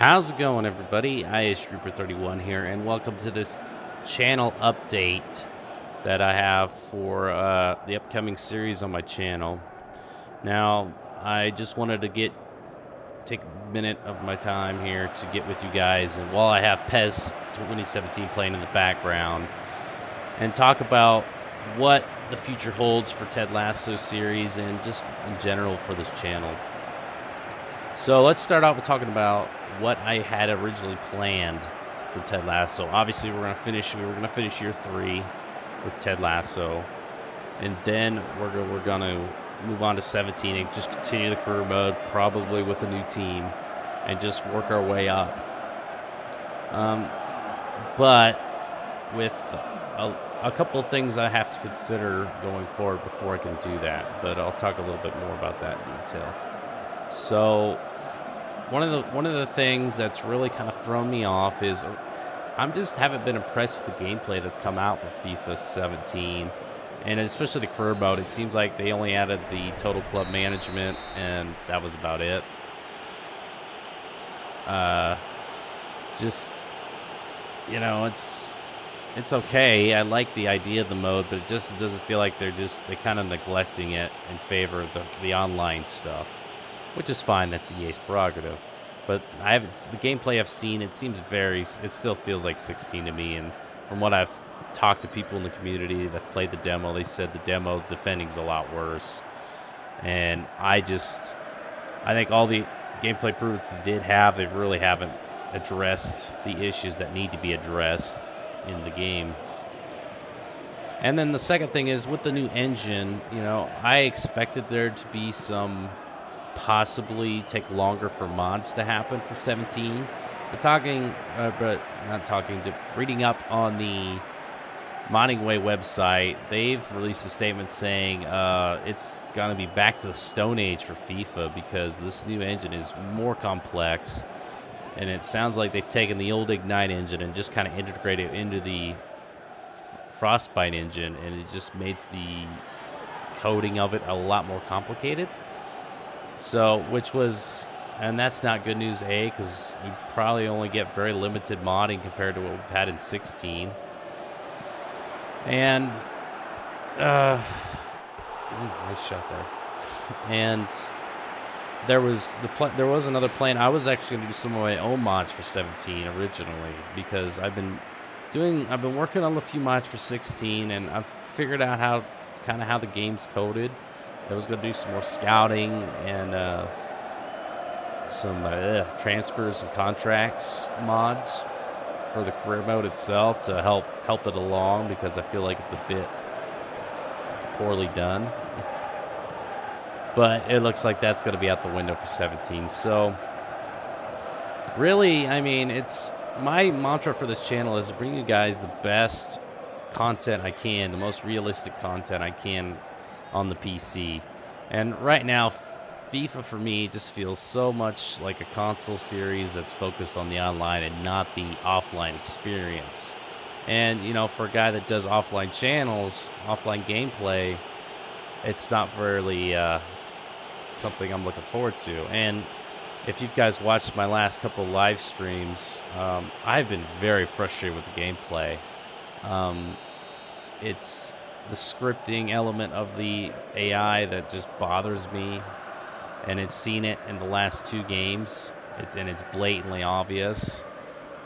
How's it going, everybody? ISReaper31 here, and welcome to this channel update that I have for the upcoming series on my channel. Now, I just wanted to take a minute of my time here to get with you guys, and while I have PES 2017 playing in the background, and talk about what the future holds for Ted Lasso series and just in general for this channel. So let's start out with talking about what I had originally planned for Ted Lasso. Obviously, we were gonna finish year 3 with Ted Lasso, and then we're gonna move on to 17 and just continue the career mode, probably with a new team, and just work our way up. But with a couple of things I have to consider going forward before I can do that. But I'll talk a little bit more about that in detail. So one of the things that's really kind of thrown me off is I just haven't been impressed with the gameplay that's come out for FIFA 17, and especially the career mode. It seems like they only added the total club management, and that was about it. It's okay. I like the idea of the mode, but it just doesn't feel like they're kind of neglecting it in favor of the online stuff. Which is fine, that's EA's prerogative. But the gameplay I've seen, it still feels like 16 to me. And from what I've talked to people in the community that played the demo, they said the demo defending's a lot worse. And I think all the gameplay improvements they really haven't addressed the issues that need to be addressed in the game. And then the second thing is with the new engine, I expected there to be some possibly take longer for mods to happen for 17. Reading up on the Modding Way website, they've released a statement saying it's gonna be back to the Stone Age for FIFA because this new engine is more complex, and it sounds like they've taken the old Ignite engine and just kind of integrated it into the Frostbite engine, and it just makes the coding of it a lot more complicated. And that's not good news, because we probably only get very limited modding compared to what we've had in 16. And, nice shot there. And there was another plan. I was actually going to do some of my own mods for 17 originally, because I've been working on a few mods for 16, and I've figured out how the game's coded. I was going to do some more scouting and some transfers and contracts mods for the career mode itself to help it along, because I feel like it's a bit poorly done. But it looks like that's going to be out the window for 17. So really, it's my mantra for this channel is to bring you guys the best content I can, the most realistic content I can on the PC. And right now, FIFA for me just feels so much like a console series that's focused on the online and not the offline experience. And for a guy that does offline channels, offline gameplay, it's not really something I'm looking forward to. And if you guys watched my last couple live streams, I've been very frustrated with the gameplay. It's the scripting element of the AI that just bothers me, and it's seen it in the last 2 games. It's blatantly obvious.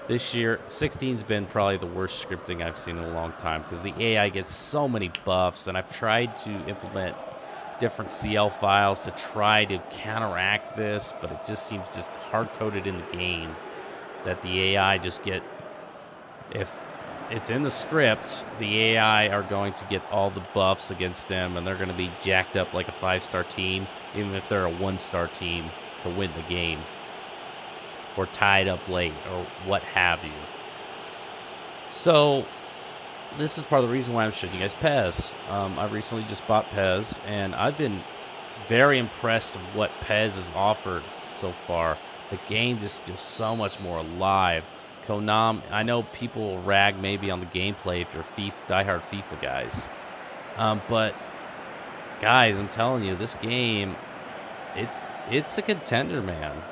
This year, 16's been probably the worst scripting I've seen in a long time, because the AI gets so many buffs, and I've tried to implement different CL files to try to counteract this, but it just seems just hard-coded in the game that the AI if it's in the script, the AI are going to get all the buffs against them, and they're going to be jacked up like a 5-star team, even if they're a 1-star team, to win the game, or tied up late, or what have you. So this is part of the reason why I'm showing you guys PES. I recently just bought PES, and I've been very impressed with what PES has offered so far. The game just feels so much more alive. Konami, I know people will rag maybe on the gameplay if you're diehard FIFA guys. But guys, I'm telling you, this game, it's a contender, man.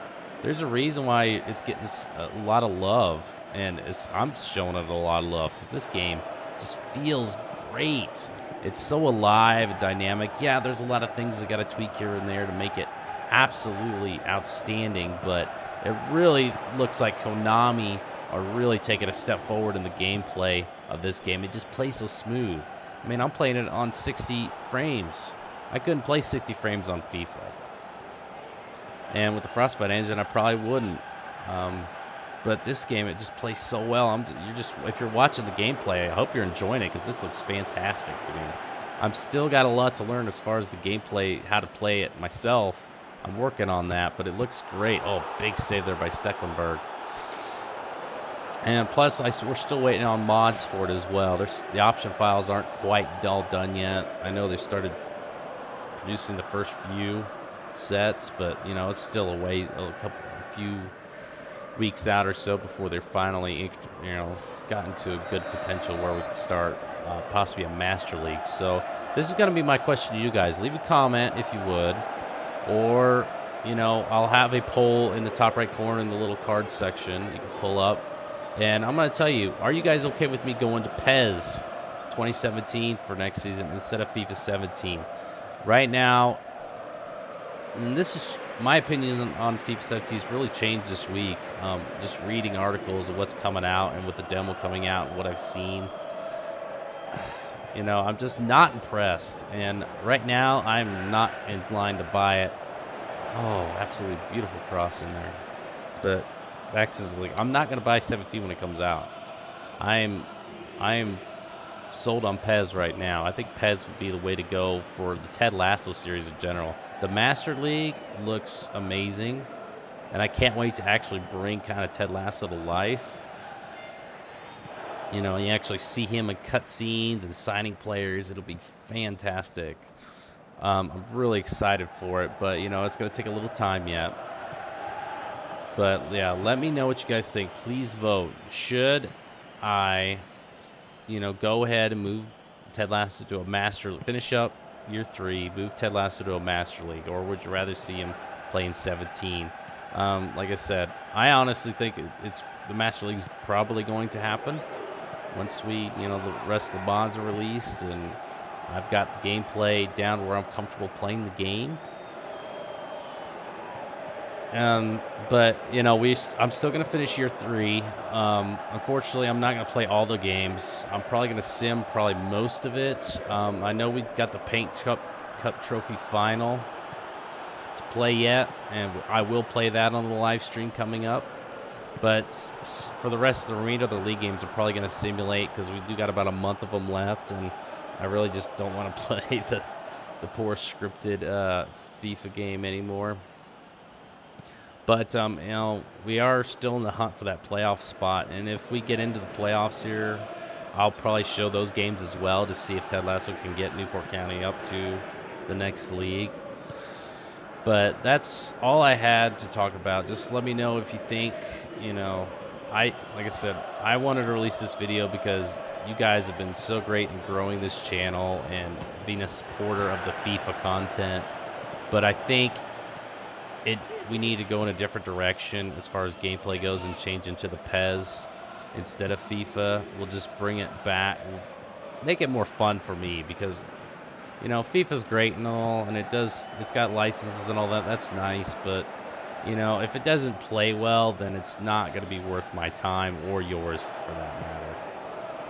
there's a reason why it's getting a lot of love, and I'm showing it a lot of love because this game just feels great. It's so alive and dynamic. Yeah, there's a lot of things that got to tweak here and there to make it absolutely outstanding, but it really looks like Konami are really taking a step forward in the gameplay of this game. It just plays so smooth. I mean, I'm playing it on 60 frames. I couldn't play 60 frames on FIFA. And with the Frostbite engine, I probably wouldn't. But this game, it just plays so well. If you're watching the gameplay, I hope you're enjoying it because this looks fantastic to me. I'm still got a lot to learn as far as the gameplay, how to play it myself. I'm working on that, but it looks great. Oh, big save there by Stecklenburg. And plus, we're still waiting on mods for it as well. The option files aren't quite all done yet. I know they started producing the first few sets, but you know it's still a few weeks out or so before they're finally, gotten to a good potential where we can start possibly a Master League. So this is going to be my question to you guys. Leave a comment if you would, or I'll have a poll in the top right corner in the little card section. You can pull up, and I'm going to tell you: are you guys okay with me going to PES 2017 for next season instead of FIFA 17? Right now, and this is my opinion on FIFA 17 has really changed this week. Just reading articles of what's coming out and with the demo coming out and what I've seen. I'm just not impressed. And right now, I'm not inclined to buy it. Oh, absolutely beautiful cross in there. But Max is like, I'm not going to buy 17 when it comes out. I am sold on PES right now. I think PES would be the way to go for the Ted Lasso series in general. The Master League looks amazing, and I can't wait to actually bring kind of Ted Lasso to life. You actually see him in cutscenes and signing players. It'll be fantastic. I'm really excited for it, but it's going to take a little time yet. But yeah, let me know what you guys think. Please vote. Should I go ahead and move Ted Lasso to a Master League, finish up year 3, move Ted Lasso to a Master League, or would you rather see him playing 17? Like I said, I honestly think the Master League is probably going to happen once the rest of the mods are released and I've got the gameplay down to where I'm comfortable playing the game. But I'm still going to finish year 3. Unfortunately, I'm not going to play all the games. I'm probably going to sim most of it. I know we got the Paint Cup Trophy final to play yet, and I will play that on the live stream coming up. But for the rest of the remainder of the league games, I'm probably going to simulate because we do got about a month of them left, and I really just don't want to play the poor scripted FIFA game anymore. But, we are still in the hunt for that playoff spot. And if we get into the playoffs here, I'll probably show those games as well to see if Ted Lasso can get Newport County up to the next league. But that's all I had to talk about. Just let me know if you think, like I said, I wanted to release this video because you guys have been so great in growing this channel and being a supporter of the FIFA content. But I think we need to go in a different direction as far as gameplay goes and change into the PES instead of FIFA. We'll just bring it back and make it more fun for me because, FIFA's great and all, and it's got licenses and all that. That's nice, but, if it doesn't play well, then it's not going to be worth my time or yours for that matter.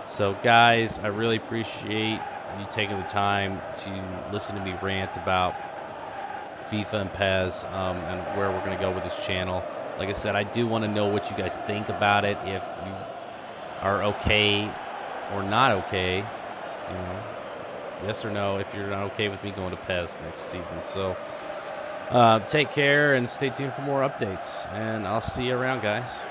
So, guys, I really appreciate you taking the time to listen to me rant about FIFA and PES and where we're going to go with this channel. Like I said, I do want to know what you guys think about it, if you are okay or not okay, yes or no, if you're not okay with me going to PES next season. So take care and stay tuned for more updates, and I'll see you around, guys.